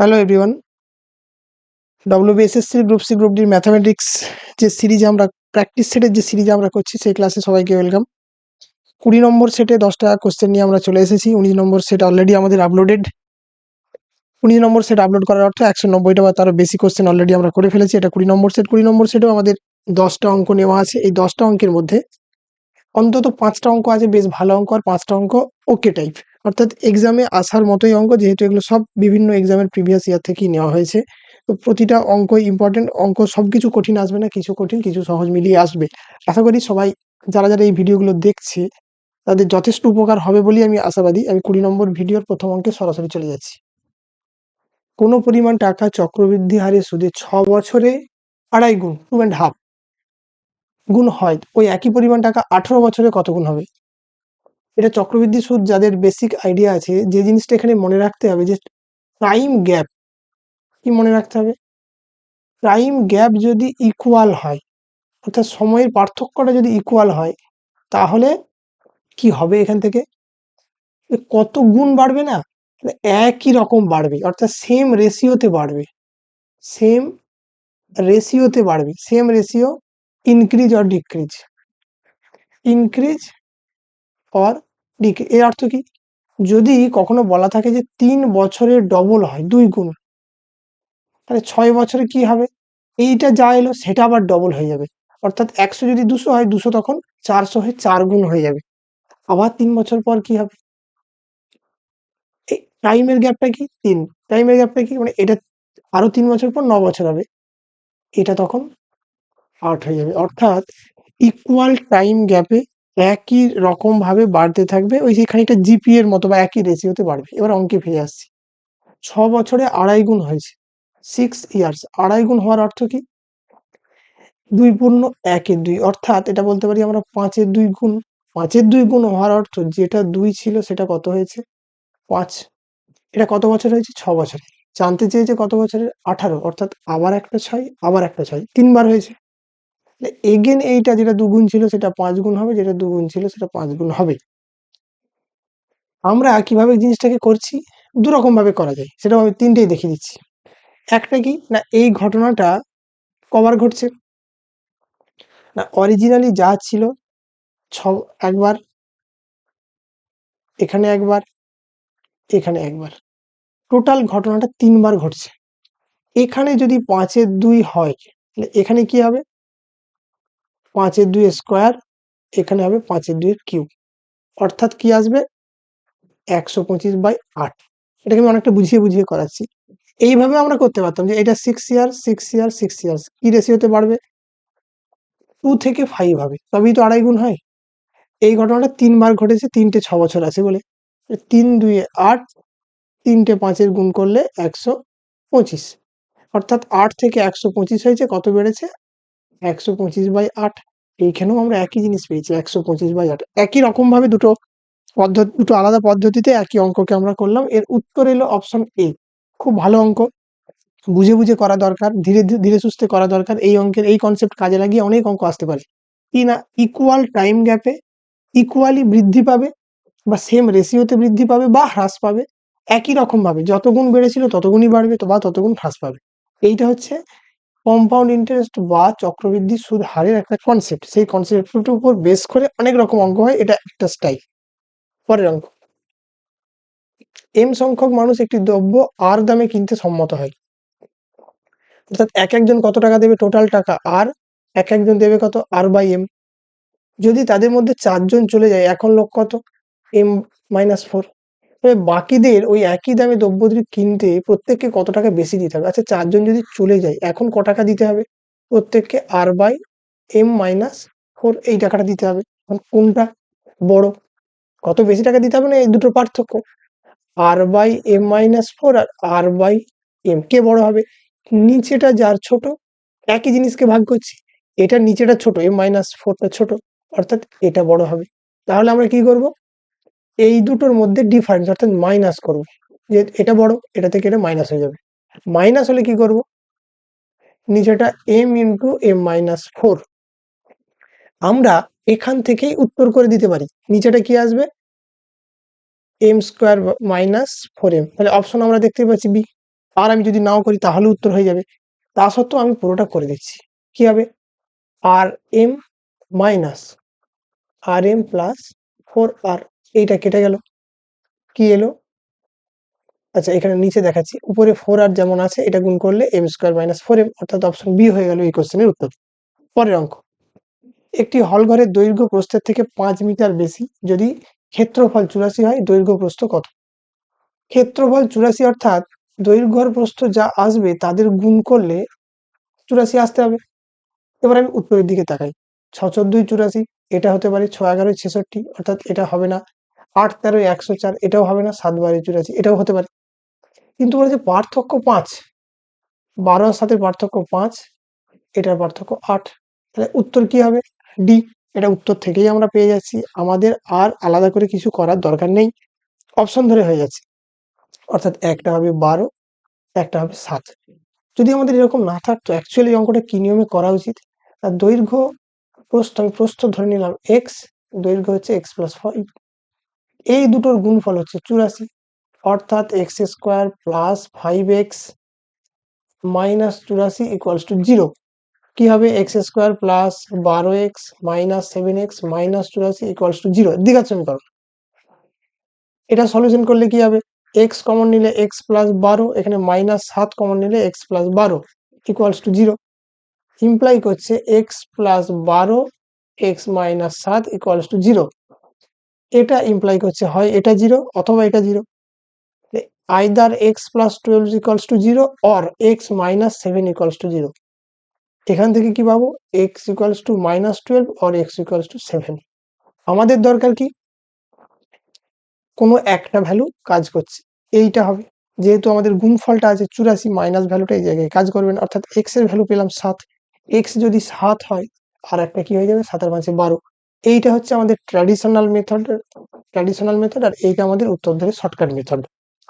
Hello everyone, WBSSC group C group ডির mathematics যে series আমরা প্র্যাকটিস সেটের যে সিরিজ আমরা করছি সেই ক্লাসে সবাইকে ওয়েলকাম। 20 নম্বর সেটে 10টা কোশ্চেন নিয়ে আমরা চলে এসেছি। 19 নম্বর সেট অলরেডি আমাদের আপলোডেড। 19 নম্বর সেট আপলোড করার অর্থ 190টা বা তারও বেশি কোশ্চেন অলরেডি আমরা করে ফেলেছি। এটা 20 নম্বর সেট। 20 নম্বর সেটেও আমাদের 10টা অঙ্ক নেওয়া আছে। এই 10টা অঙ্কের মধ্যে অন্তত 5টা অঙ্ক আছে বেশ ভালো অঙ্ক, আর 5টা অঙ্ক ওকে টাইপ, অর্থাৎ এক্সামে আসার মতোই অঙ্ক, যেহেতু এগুলো সব বিভিন্ন এক্সামের প্রিভিয়াস ইয়ার থেকেই নেওয়া হয়েছে। তো প্রতিটা অঙ্কই ইম্পর্টেন্ট। অঙ্ক সবকিছু কঠিন আসবে না, কিছু কঠিন কিছু সহজ মিলিয়ে আসবে। আশা করি সবাই যারা যারা এই ভিডিওগুলো দেখছে তাদের যথেষ্ট উপকার হবে বলেই আমি আশাবাদী। আমি 20 নম্বর ভিডিওর প্রথম অঙ্কে সরাসরি চলে যাচ্ছি। কোনো পরিমাণ টাকা চক্রবৃদ্ধি হারে সুদে 6 বছরে 2.5 গুণ 2.5 গুণ হয়, ওই একই পরিমাণ টাকা 18 বছরে কত গুণ হবে? এটা চক্রবৃদ্ধি সুদ যাদের বেসিক আইডিয়া আছে, যে জিনিসটা এখানে মনে রাখতে হবে যে টাইম গ্যাপ। কি মনে রাখতে হবে? টাইম গ্যাপ যদি ইকুয়াল হয়, অর্থাৎ সময়ের পার্থক্যটা যদি ইকুয়াল হয়, তাহলে কি হবে এখান থেকে? কত গুণ বাড়বে না, একই রকম বাড়বে, অর্থাৎ সেম রেশিওতে বাড়বে। সেম রেশিওতে বাড়বে। Same ratio, increase or decrease, increase or decrease. এর অর্থ কি? যদি কখনো বলা থাকে যে 3 বছরে ডবল হয় 2 গুণ, তাহলে 6 বছরে কি হবে? এইটা যা এলো সেটা আবার ডবল হয়ে যাবে। অর্থাৎ 100 যদি 200 হয়, 200 তখন 400 হয়ে 4 গুণ হয়ে যাবে। আবার 3 বছর পর কি হবে? এই টাইমের গ্যাপটা কি? 3। টাইমের গ্যাপটা কি? মানে এটা আরো 3 বছর পর 9 বছর হবে, এটা তখন 8 হয়ে যাবে। অর্থাৎ ইকুয়াল টাইম গ্যাপে একই রকম ভাবে বাড়তে থাকবে, ওই যে খানিকটা জিপি এর মতো বা একই রেশিওতে বাড়বে। এবার অঙ্কে ফিরে আসছি। 6 বছরে 2.5 গুণ হয়েছে, 6 ইয়ার্স। 2.5 গুণ হওয়ার অর্থ কি? 2 পূর্ণ 1 এর 2, অর্থাৎ এটা বলতে পারি আমরা 5 এর 2 গুণ। 5 এর 2 গুণ হওয়ার অর্থ যেটা 2 ছিল সেটা কত হয়েছে? 5। এটা কত বছর হয়েছে? 6 বছরে। জানতে চেয়েছে কত বছরের? 18, অর্থাৎ আবার একটা 6, আবার একটা 6, 3 বার হয়েছে। এগেন এইটা যেটা 2 গুণ ছিল সেটা 5 গুণ হবে, যেটা 2 গুণ ছিল সেটা 5 গুণ হবে। আমরা কিভাবে জিনিসটাকে করছি? দুরকম ভাবে করা যায়, সেটাও আমি 3টেই দেখিয়ে দিচ্ছি। একটা কি না, এই ঘটনাটা কবার ঘটছে না, অরিজিনালি যা ছিল একবার, এখানে একবার, এখানে একবার, টোটাল ঘটনাটা 3 বার ঘটছে। এখানে যদি 5 এর 2 হয়, তাহলে এখানে কি হবে? 5 এর 2 স্কোয়ার, এখানে হবে 5 এর 2 এর কিউব, অর্থাৎ কি আসবে? 125/8। এটাকে আমি অনেকটা বুঝিয়ে বুঝিয়ে করাচ্ছি। এইভাবে আমরা করতে পারতাম যে এটা 6 ইয়ার 6 ইয়ার 6 ইয়ার্স, কি রেশিওতে বাড়বে? 2 থেকে 5 হবে, তবেই তো 2.5 গুণ হয়। এই ঘটনাটা 3 বার ঘটেছে, 3টে 6 বছর আছে বলে। 3 2 এ 8, 3টে 5 এর গুণ করলে 125, অর্থাৎ 8 থেকে 125 হয়েছে, কত বেড়েছে? 125/8। এইখানেও আমরা একই জিনিস পেয়েছি, 125/8। একই রকম ভাবে দুটো আলাদা পদ্ধতিতে একই অঙ্ককে আমরা করলাম। এর উত্তর এলো অপশন এ। খুব ভালো অঙ্ক, বুঝে বুঝে করা দরকার, ধীরে ধীরে সুস্থে করা দরকার। এই অঙ্কের এই কনসেপ্ট কাজে লাগিয়ে অনেক অঙ্ক আসতে পারে। কি না, ইকুয়াল টাইম গ্যাপে ইকুয়ালি বৃদ্ধি পাবে, বা সেম রেশিওতে বৃদ্ধি পাবে বা হ্রাস পাবে। একই রকম ভাবে যত গুণ বেড়েছিল তত গুণই বাড়বে, তো বা তত গুণ হ্রাস পাবে। এইটা হচ্ছে কম্পাউন্ড ইন্টারেস্ট বা চক্রবৃদ্ধি সুদ হারের একটা কনসেপ্ট। সেই কনসেপ্টের উপর বেস করে অনেক রকম অঙ্ক হয়, এটা একটা স্টাইল। পরের অঙ্ক, এম সংখ্যক মানুষ একটি দ্রব্য আর দামে কিনতে সম্মত হয়, অর্থাৎ একজন কত টাকা দেবে? টোটাল টাকা আর, একজন দেবে কত? R/M। যদি তাদের মধ্যে 4 জন চলে যায়, এখন লোক কত? M-4। তবে বাকিদের ওই একই দামে দ্রব্যটি কিনতে প্রত্যেককে কত টাকা বেশি দিতে হবে? আচ্ছা, 4 জন যদি চলে যায়, এখন ক টাকা দিতে হবে? প্রত্যেককে R/M-4 এই টাকাটা দিতে হবে। এখন কোনটা বড়? কত বেশি টাকা দিতে হবে না, এই দুটোর পার্থক্য। R/M-4 আর R/M, কে বড় হবে? নিচেটা যার ছোট, একই জিনিসকে ভাগ করছি, এটা নিচেটা ছোট, M-4টা ছোট, অর্থাৎ এটা বড় হবে। তাহলে আমরা কি করব? এই দুটোর মধ্যে ডিফারেন্স, অর্থাৎ মাইনাস করব। যে এটা বড়, এটা থেকে এটা মাইনাস হয়ে যাবে। মাইনাস হলে কি করব? নিচেটা M×M-4। আমরা এখান থেকেই উত্তর করে দিতে পারি। নিচেটা কি আসবে? M² - 4M। তাহলে অপশন আমরা দেখতে পাচ্ছি বি। আর আমি যদি নাও করি তাহলে উত্তর হয়ে যাবে। তা সত্ত্বেও আমি পুরোটা করে দিচ্ছি। কি হবে? R m minus r m plus 4r, এইটা কেটে গেল। কি এলো? আচ্ছা, এখানে নিচে দেখাচ্ছি, উপরে 4r যেমন আছে এটা গুণ করলে m স্কয়ার মাইনাস 4m, অর্থাৎ অপশন বি হয়ে গেল এই কোশ্চেনের উত্তর। পরের অঙ্ক, একটি হল ঘরের দৈর্ঘ্য প্রস্থের থেকে 5 মিটার বেশি যদি ক্ষেত্রফল 84 হয়, দৈর্ঘ্য প্রস্থ কত? ক্ষেত্রফল 84 অর্থাৎ দৈর্ঘ্য আর প্রস্থ যা আসবে তাদের গুণ করলে 84 আসতে হবে। এবার আমি উত্তরের দিকে তাকাই, 6 14 84, এটা হতে পারে, 6 11 66, অর্থাৎ এটা হবে না। 8 13 104, এটাও হবে না। 7 12 84, এটাও হতে পারে। কিন্তু বলেছে পার্থক্য 5, 12 এর সাথে পার্থক্য 5, এটার পার্থক্য 8, তাহলে উত্তর কি হবে? ডি। এটা উত্তর থেকেই আমরা পেয়ে যাচ্ছি, আমাদের আর আলাদা করে কিছু করার দরকার নেই, অপশন ধরে হয়ে যাচ্ছে। অর্থাৎ একটা হবে 12, একটা হবে 7। যদি আমাদের এরকম না থাকতো, অ্যাকচুয়ালি অঙ্কটা কি নিয়মে করা উচিত? আর দৈর্ঘ্য প্রস্থ, আমি প্রস্থ ধরে নিলাম এক্স, দৈর্ঘ্য হচ্ছে এক্স প্লাস 5, এই দুটোর গুণফল হচ্ছে 84, অর্থাৎ x square plus 5x minus 84 equals to 0। কি হবে? X square plus 12x minus 7x minus 84 equals to 0, দ্বিঘাত সমীকরণ। এটা সলিউশন করলে কি হবে? এক্স কমন নিলে এক্স প্লাস 12, এখানে মাইনাস 7 কমন নিলে x plus 12 equals to 0, imply করছে x plus 12 x minus 7 equals to 0। এটা ইমপ্লাই করছে হয় এটা 0 অথবা এটা 0, either x plus 12 equals to 0 or x minus 7 equals to 0। এখান থেকে কি পাবো? X equals to minus 12 or x equals to 7। আমাদের দরকার কি? কোনো একটা ভ্যালু কাজ করছে, এইটা হবে। যেহেতু আমাদের গুণফলটা আছে 84, মাইনাস ভ্যালুটা এই জায়গায় কাজ করবে না, অর্থাৎ এক্স এর ভ্যালু পেলাম 7। এক্স যদি 7 হয়, আর একটা কি হয়ে যাবে? 7 আর 5 12। এইটা হচ্ছে আমাদের ট্র্যাডিশনাল মেথড, আর এইটা আমাদের উত্তর ধরে শর্টকাট মেথড।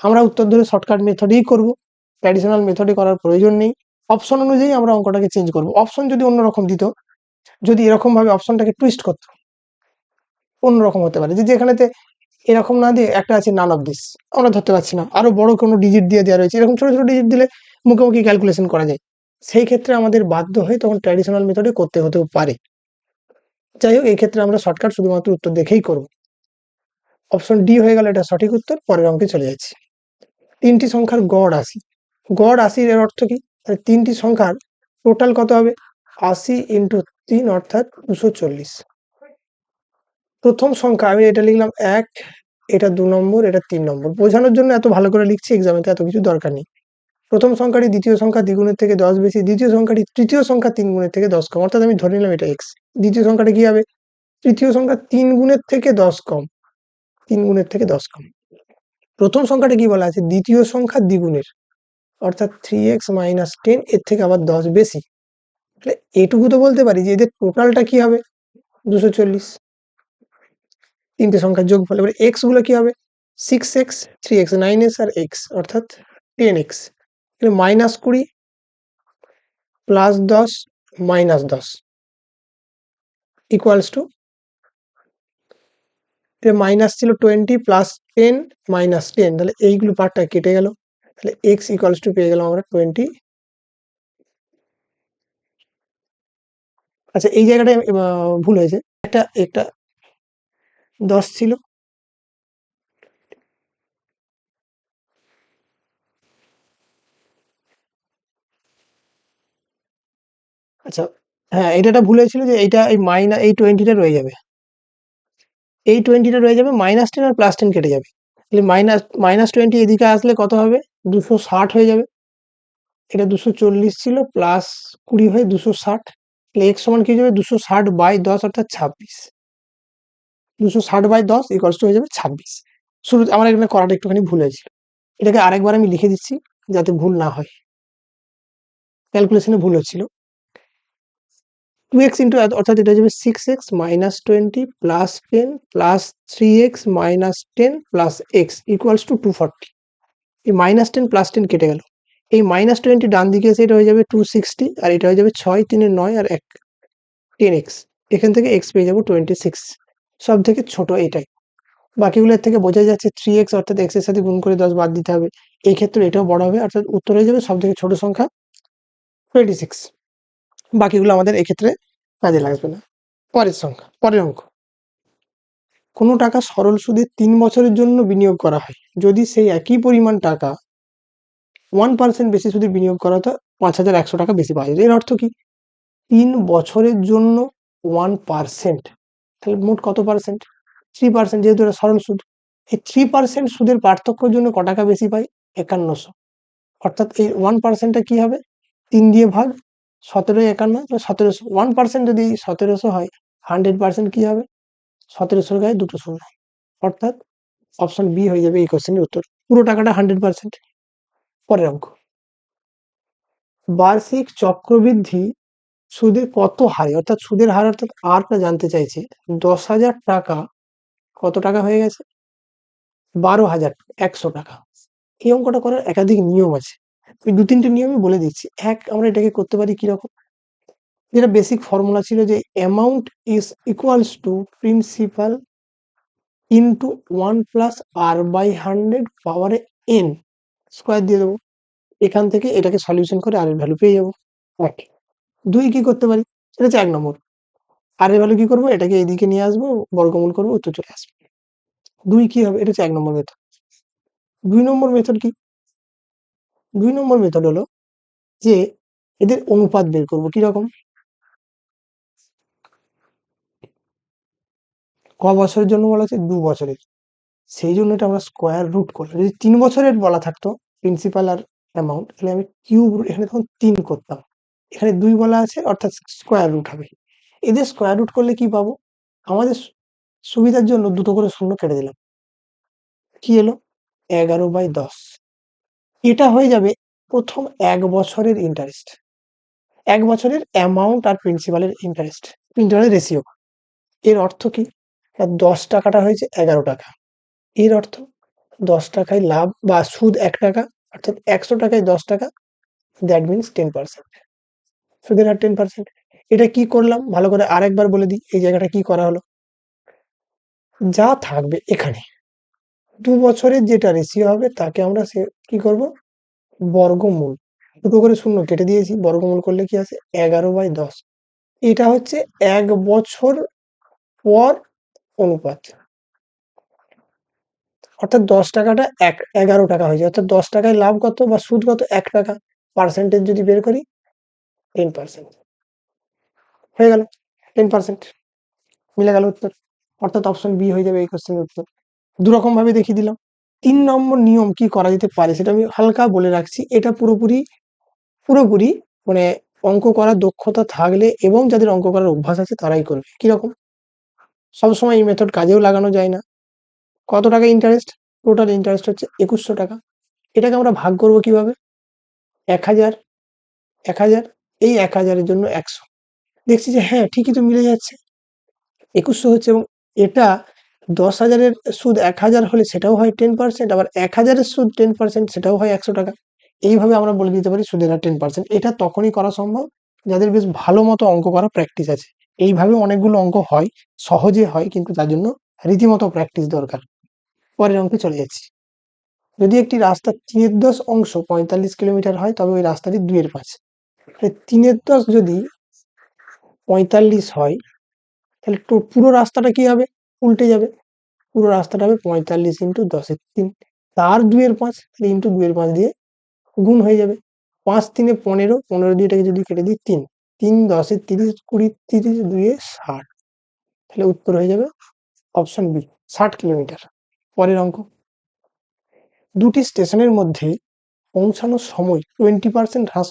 আমরা উত্তর ধরে শর্টকাট মেথডেই করব, ট্র্যাডিশনাল মেথডে করার প্রয়োজন নেই। অপশন অনুযায়ী আমরা অঙ্কটাকে চেঞ্জ করব। অপশন যদি অন্যরকম দিত, যদি এরকম ভাবে অপশনটাকে টুইস্ট করতো, অন্যরকম হতে পারে, যে যেখানেতে এরকম না দিয়ে একটা আছে নান অফ দিস, আমরা ধরতে পারছি না, আরো বড় কোনো ডিজিট দিয়ে দেওয়া রয়েছে, এরকম ছোট ছোট ডিজিট দিলে মুখোমুখি ক্যালকুলেশন করা যায়। সেই ক্ষেত্রে আমাদের বাধ্য হয়ে তখন ট্র্যাডিশনাল মেথডে করতে হতেও পারে। যাই হোক, এই ক্ষেত্রে আমরা শর্টকাট শুধুমাত্র উত্তর দেখেই করব। অপশন ডি হয়ে গেল এটা সঠিক উত্তর। পরের অঙ্কে চলে যাচ্ছি। তিনটি সংখ্যার গড় 80, গড় 80 এর অর্থ কি? তাহলে তিনটি সংখ্যার টোটাল কত হবে? 80 ইন্টু 3 অর্থাৎ 240। প্রথম সংখ্যা আমি এটা লিখলাম 1, এটা 2 নম্বর, এটা 3 নম্বর, বোঝানোর জন্য এত ভালো করে লিখছি, এক্সামেতে এত কিছু দরকার নেই। প্রথম সংখ্যাটি দ্বিতীয় সংখ্যা দ্বিগুণের থেকে 10 বেশি, দ্বিতীয় সংখ্যাটি তৃতীয় সংখ্যা 3 গুণের থেকে 10 কম, অর্থাৎ আমি ধরে নিলাম এটা এক্স। দ্বিতীয় সংখ্যাটা কি হবে? তৃতীয় সংখ্যা 3 গুণের থেকে 10 কম, 3 গুণের থেকে 10 কম। প্রথম সংখ্যাটা কি বলা আছে? দ্বিতীয় সংখ্যা দ্বিগুণের, অর্থাৎ 3x মাইনাস 10, এর থেকে আবার 10 বেশি। তাহলে এটুকু তো বলতে পারি যে এদের টোটালটা কি হবে? 240। তিনটে সংখ্যার যোগফল। এবার এক্স গুলো কি হবে? 6x 3x 9x আর x, অর্থাৎ 10x। Minus 20 plus 10 minus 10 equals to, minus ছিল 20 প্লাস 10 মাইনাস 10, তাহলে এইগুলো পার্টটা কেটে গেল, তাহলে x ইকুয়ালস টু পেয়ে গেলাম আমরা 20। আচ্ছা, এই জায়গাটায় ভুল হয়েছে, একটা একটা 10 ছিল। আচ্ছা, হ্যাঁ, এটা ভুল হয়েছিল যে এইটা এই মাইনাস এই 20টা রয়ে যাবে, এই 20টা রয়ে যাবে, মাইনাস 10 আর প্লাস 10 কেটে যাবে, তাহলে মাইনাস 20 এদিকে আসলে কত হবে? 260 হয়ে যাবে। এটা 240 ছিল, প্লাস 20 হয়ে 260, তাহলে x সমান কি হয়ে যাবে? 260 বাই 10 অর্থাৎ 26। 260 বাই 10 ইকুয়ালস টু হয়ে যাবে 26। শুরু আমার এখানে করাটা একটুখানি ভুল হয়েছিল, এটাকে আরেকবার আমি লিখে দিচ্ছি যাতে ভুল না হয়, ক্যালকুলেশনে ভুল হচ্ছিল। 2x ইন্টু, অর্থাৎ এটা হয়ে যাবে 6x minus 20 plus 10 plus 3x minus 10 plus x equals to 240। এই মাইনাস 10 প্লাস 10 কেটে গেল, এই মাইনাস 20 ডান দিকে এসে এটা হয়ে যাবে 260, আর এটা হয়ে যাবে 6 3 9 আর 1 10x। এখান থেকে x পেয়ে যাবো 26, সব থেকে ছোট এটাই। বাকিগুলোর থেকে বোঝা যাচ্ছে 3x, অর্থাৎ x এর সাথে গুণ করে 10 বাদ দিতে হবে। এই ক্ষেত্রে এটাও বড় হবে, অর্থাৎ উত্তর হয়ে যাবে সব থেকে ছোট সংখ্যা 26। বাকিগুলো আমাদের এক্ষেত্রে কাজে লাগবে না। পরের অঙ্ক, কোনো টাকা সরল সুদে 3 বছরের জন্য বিনিয়োগ করা হয়, যদি সেই একই পরিমাণ টাকা 1% বেশি সুদে বিনিয়োগ করা হতো 5,100 টাকা বেশি পাওয়া যেত। এর অর্থ কি? 3 বছরের জন্য 1%, তাহলে মোট কত পার্সেন্ট? 3%, যেহেতু এটা সরল সুদ। এই 3% সুদের পার্থক্যের জন্য ক টাকা বেশি পাই? 5100। অর্থাৎ এই 1%টা কি হবে? 3 দিয়ে ভাগ, 17 51, 1700। 1% যদি 1700 হয়, 100% কি হবে? 1700 গায়ে দুটো শূন্য, অর্থাৎ অপশন বি হয়ে যাবে এই কোশ্চেনের উত্তর। পুরো টাকাটা 100%। পরের অঙ্ক, বার্ষিক চক্রবৃদ্ধি সুদে কত হারে, অর্থাৎ সুদের হার, অর্থাৎ আরটা জানতে চাইছে। 10,000 টাকা কত টাকা হয়ে গেছে? 12,100 টাকা। এই অঙ্কটা করার একাধিক নিয়ম আছে, ওই 2-3টে নিয়মই বলে দিচ্ছি। আমরা এটাকে করতে পারি কিরকম? যেটা বেসিক ফর্মুলা ছিল যে amount is equals to principal into 1+r/100 পাওয়ারে n স্কোয়ার দিয়ে দেবো। এখান থেকে এটাকে সলিউশন করে আর এর ভ্যালু পেয়ে যাবো। 2 কি করতে পারি? সেটা হচ্ছে 1 নম্বর। আর এর ভ্যালু কি করবো? এটাকে এইদিকে নিয়ে আসবো, বর্গমূল করবো, উত্তর চলে আসবে। 2 কি হবে? এটা হচ্ছে 1 নম্বর মেথড। 2 নম্বর মেথড কি? 2 নম্বর মেথড হলো যে এদের অনুপাত বের করবো। কিরকম? ক বছরের জন্য বলা আছে? 2 বছরের। সেই জন্য এটা আমরা স্কোয়ার রুট করলাম। যদি 3 বছরের বলা থাকতো প্রিন্সিপাল আর অ্যামাউন্ট, তাহলে আমি কিউব রুট, এখানে তখন 3 করতাম। এখানে 2 বলা আছে, অর্থাৎ স্কোয়ার রুট হবে। এদের স্কোয়ার রুট করলে কি পাবো? আমাদের সুবিধার জন্য দুটো করে শূন্য কেটে দিলাম। কি এলো? 11/10। এটা হয়ে যাবে প্রথম 1 বছরের ইন্টারেস্ট। 1 বছরের অ্যামাউন্ট আর প্রিন্সিপালের ইন্টারেস্ট রেশিও। এর অর্থ কি? 10 টাকাটা হয়েছে 11 টাকা। এর অর্থ 10 টাকায় লাভ বা সুদ 1 টাকা, অর্থাৎ 100 টাকায় 10 টাকা, দ্যাট মিনস 10%। সুদের হার 10%। এটা কি করলাম ভালো করে আরেকবার বলে দিই, এই জায়গাটা কি করা হলো? যা থাকবে এখানে 2 বছরের যেটা রেশিও হবে তাকে আমরা কি করব? বর্গমূল, দুটো করে শূন্য কেটে দিয়েছি, বর্গমূল করলে কি আছে? 11/10। এটা হচ্ছে 1 বছর পর অনুপাত, অর্থাৎ 10 টাকাটা 11 টাকা হয়ে যায়। অর্থাৎ 10 টাকায় লাভ কত বা সুদ কত? 1 টাকা। পার্সেন্টেজ যদি বের করি, 10% হয়ে গেল। 10% মিলে গেল উত্তর, অর্থাৎ অপশন বি হয়ে যাবে এই কোশ্চেনের উত্তর। দুরকম ভাবে দেখিয়ে দিলাম। 3 নম্বর নিয়ম কি করা যেতে পারে সেটা আমি হালকা বলে রাখছি। এটা পুরোপুরি পুরোপুরি মানে অঙ্ক করার দক্ষতা থাকলে এবং যাদের অঙ্ক করার অভ্যাস আছে তারাই করবে। কিরকম? সবসময় এই মেথড কাজেও লাগানো যায় না। কত টাকা ইন্টারেস্ট? টোটাল ইন্টারেস্ট হচ্ছে 2100 টাকা। এটাকে আমরা ভাগ করব কিভাবে? 1000, 1000, এই 1000-এর জন্য 100। দেখছি যে হ্যাঁ ঠিকই তো মিলে যাচ্ছে, 2100 হচ্ছে। এবং এটা 10,000-এর সুদ 1000 হলে সেটাও হয় 10%, আবার 1000-এর সুদ 10% সেটাও হয় 100 টাকা। এইভাবে আমরা বলে দিতে পারি সুদের হার 10%। এটা তখনই করা সম্ভব যাদের বেশ ভালো মতো অঙ্ক করা প্র্যাকটিস আছে। এইভাবে অনেকগুলো অঙ্ক হয়, সহজে হয়, কিন্তু তার জন্য রীতিমতো প্র্যাকটিস দরকার। পরের অঙ্কে চলে যাচ্ছি। যদি একটি রাস্তার 3/10 অংশ 45 কিলোমিটার হয়, তবে ওই রাস্তাটি 2/5। 3/10 যদি 45 হয়, তাহলে পুরো রাস্তাটা কি হবে? উল্টে যাবে। পুরো রাস্তাটা হবে 45 ইন্টু 10-এর 3, তার 2/5, তাহলে ইন্টু 2/5 দিয়ে গুণ হয়ে যাবে। 5 3-এ 15, 15 দিয়ে এটাকে যদি কেটে দিই 3, 3 10-এ 30, 20 30, 2-এ 60, তাহলে উত্তর হয়ে যাবে অপশন বি, 60 কিলোমিটার। পরের অঙ্ক, দুটি স্টেশনের মধ্যে পৌঁছানোর সময় 20% হ্রাস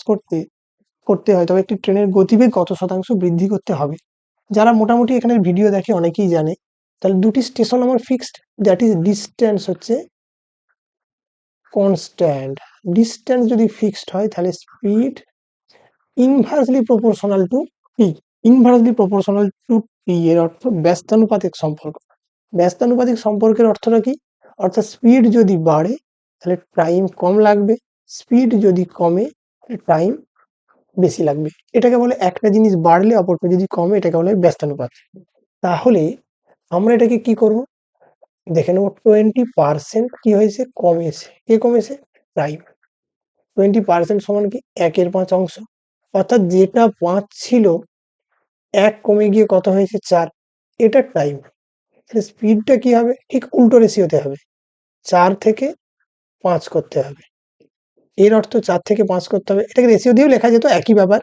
করতে হয়, তবে একটি ট্রেনের গতিবেগ কত শতাংশ বৃদ্ধি করতে হবে? যারা মোটামুটি এখানের ভিডিও দেখে অনেকেই জানে। তাহলে দুটি স্টেশন আমার ফিক্সড, দ্যাট ইজ ডিস্টেন্স হচ্ছে কনস্ট্যান্ট। ডিস্টেন্স যদি ফিক্সড হয় তাহলে speed inversely proportional to P. Inversely proportional to P এর অর্থ ব্যস্তানুপাতিক সম্পর্ক। ব্যস্তানুপাতিক সম্পর্কের অর্থটা কি? অর্থাৎ স্পিড যদি বাড়ে তাহলে টাইম কম লাগবে, স্পিড যদি কমে তাহলে টাইম বেশি লাগবে। এটাকে বলে একটা জিনিস বাড়লে অপরটা যদি কমে, এটাকে বলে ব্যস্তানুপাত। তাহলে আমরা এটাকে কি করব? দেখে নেব 20% কি হয়েছে? কমেছে। কে কমেছে? প্রাইম। 20% সমান কি 1/5 অংশ, অর্থাৎ যেটা 5 ছিল 1 কমে গিয়ে কত হয়েছে 4, এটা টাইম। তাহলে স্পিডটা কি হবে, ঠিক উল্টো রেশিওতে হবে, 4 থেকে 5 করতে হবে। এর অর্থ 4 থেকে 5 করতে হবে, এটাকে রেশিও দিয়েও লেখা যেত, একই ব্যাপার।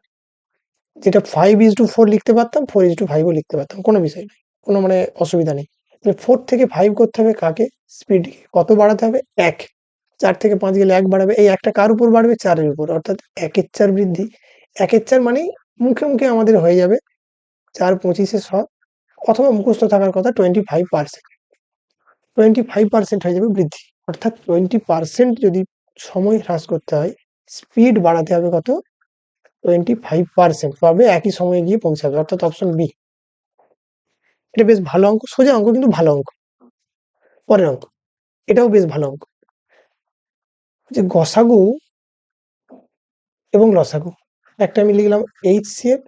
যেটা 5:4 লিখতে পারতাম 4:5 ও লিখতে পারতাম, কোনো বিষয় নেই, কোনো মানে অসুবিধা নেই। তাহলে 4 থেকে 5 করতে হবে কাকে, স্পিড কত বাড়াতে হবে 1, 4 থেকে 5 গেলে 1 বাড়াবে, এই একটা কার উপর বাড়বে 4 এর উপর, অর্থাৎ 1/4 বৃদ্ধি। 1/4 মানে মুখে মুখে আমাদের হয়ে যাবে 4 25 100, অথবা মুখস্থ থাকার কথা 25%। 25% হয়ে যাবে বৃদ্ধি, অর্থাৎ 20% যদি সময় হ্রাস করতে হয়, স্পিড বাড়াতে হবে কত 25%, তবে একই সময়ে গিয়ে পৌঁছাবে, অর্থাৎ অপশন বি। এটা বেশ ভালো অঙ্ক, সোজা অঙ্ক কিন্তু ভালো অঙ্ক। পরের অঙ্ক, এটাও বেশ ভালো অঙ্ক, যে গসাগু এবং লসাগু। একটা আমি লিখলাম HCF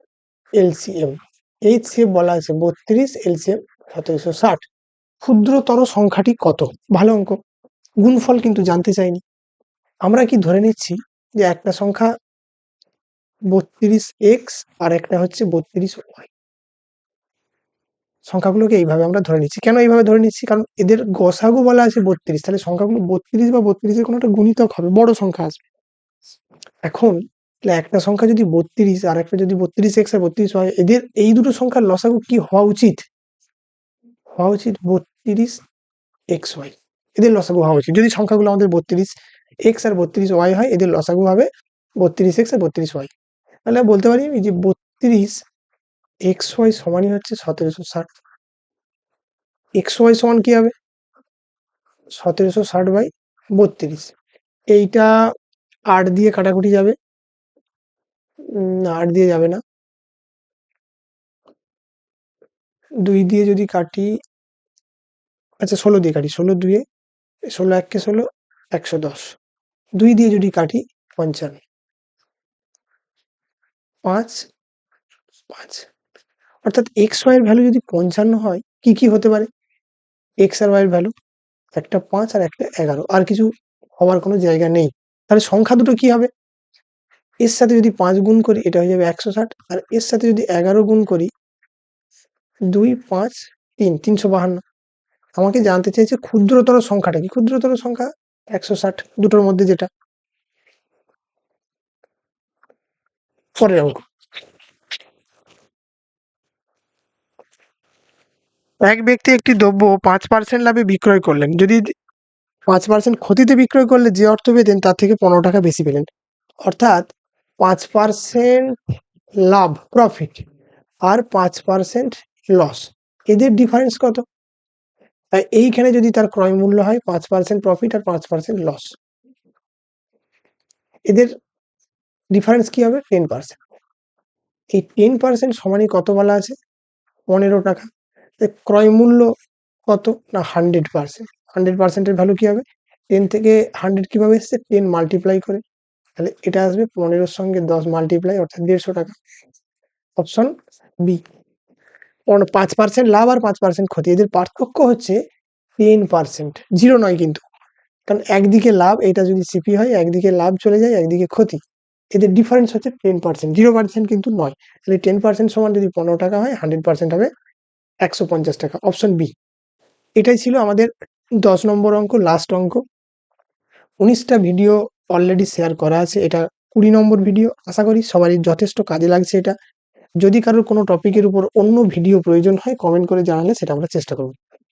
LCM। HCF বলা আছে 32, LCM 1760। ক্ষুদ্রতর সংখ্যাটি কত, ভালো অঙ্ক। গুণফল কিন্তু জানতে চাইনি। আমরা কি ধরে নিচ্ছি যে একটা সংখ্যা 32x আর একটা হচ্ছে 32y, সংখ্যাগুলোকে এইভাবে আমরা ধরে নিচ্ছি। কেন এইভাবে ধরে নিচ্ছি, কারণ এদের গসাগু বলা আছে 32, তাহলে সংখ্যাগুলো 32 বা 32-এর কোনো একটা গুণিতক হবে, বড় সংখ্যা আসবে। এখন তাহলে একটা সংখ্যা যদি 32 আর একটা যদি 32x আর 32y, এদের এই দুটো সংখ্যার লসাগু কি হওয়া উচিত, হওয়া উচিত 32xy, এদের লসাগু হওয়া উচিত। যদি সংখ্যাগুলো আমাদের 32x আর 32y হয়, এদের লসাগু হবে 32x আর 32y। তাহলে বলতে পারি আমি যে 32xy সমানই হচ্ছে 1760। xy সমান কি হবে 1760/32। এইটা 8 দিয়ে কাটাকুটি যাবে, 8 দিয়ে যাবে না, 2 দিয়ে যদি কাটি, আচ্ছা 16 দিয়ে কাটি, 16 2 16 1 কে 16, 110। 2 দিয়ে যদি কাটি 55, 5 5, অর্থাৎ x y এর ভ্যালু যদি 55 হয়, কি কি হতে পারে, x আর y এর ভ্যালু, একটা 5 আর একটা 11, আর কিছু হওয়ার কোনো জায়গা নেই। তাহলে সংখ্যা দুটো কি হবে, এর সাথে যদি 5 গুণ করি এটা হয়ে যাবে 160, আর এর সাথে যদি 11 গুণ করি 2 5 3 352। আমাকে জানতে চাইছে ক্ষুদ্রতর সংখ্যাটা কি, ক্ষুদ্রতর সংখ্যা 160, দুটোর মধ্যে যেটা। পরের অঙ্ক, এক ব্যক্তি একটি দ্রব্য 5% লাভে বিক্রয় করলেন, যদি 5% ক্ষতিতে বিক্রয় করলে যে অর্থ পেতেন তার থেকে 15 টাকা বেশি পেলেন। অর্থাৎ 5% লাভ প্রফিট আর 5% লস, এদের ডিফারেন্স কত, তাই এইখানে যদি তার ক্রয় মূল্য হয় 5% প্রফিট আর 5% লস, এদের ডিফারেন্স কি হবে 10%। এই 10% সমানই কত বলা আছে 15 টাকা। ক্রয় মূল্য কত না 100%, 100% এর ভ্যালু কি হবে 10 থেকে 100 কিভাবে এসছে 10 মাল্টিপ্লাই করে, তাহলে এটা আসবে 15-এর সঙ্গে 10 মাল্টিপ্লাই, অর্থাৎ 150 টাকা। Option B. 5% লাভ আর 5% ক্ষতি, এদের পার্থক্য হচ্ছে 10%, 0 নয় কিন্তু, কারণ একদিকে লাভ, এটা যদি সিপি হয় একদিকে লাভ চলে যায় একদিকে ক্ষতি, এদের ডিফারেন্স হচ্ছে 10%, 0% কিন্তু নয়। তাহলে 10% সমান যদি 15 টাকা হয়, 100% হবে 150 টাকা, অপশন বি। এটাই ছিল আমাদের 10 নম্বর অঙ্ক, লাস্ট অঙ্ক। 19টা ভিডিও অলরেডি শেয়ার করা আছে, এটা 20 নম্বর ভিডিও। আশা করি সবারই যথেষ্ট কাজে লাগছে এটা। যদি কারোর কোনো টপিকের উপর অন্য ভিডিও প্রয়োজন হয়, কমেন্ট করে জানালে সেটা আমরা চেষ্টা করব।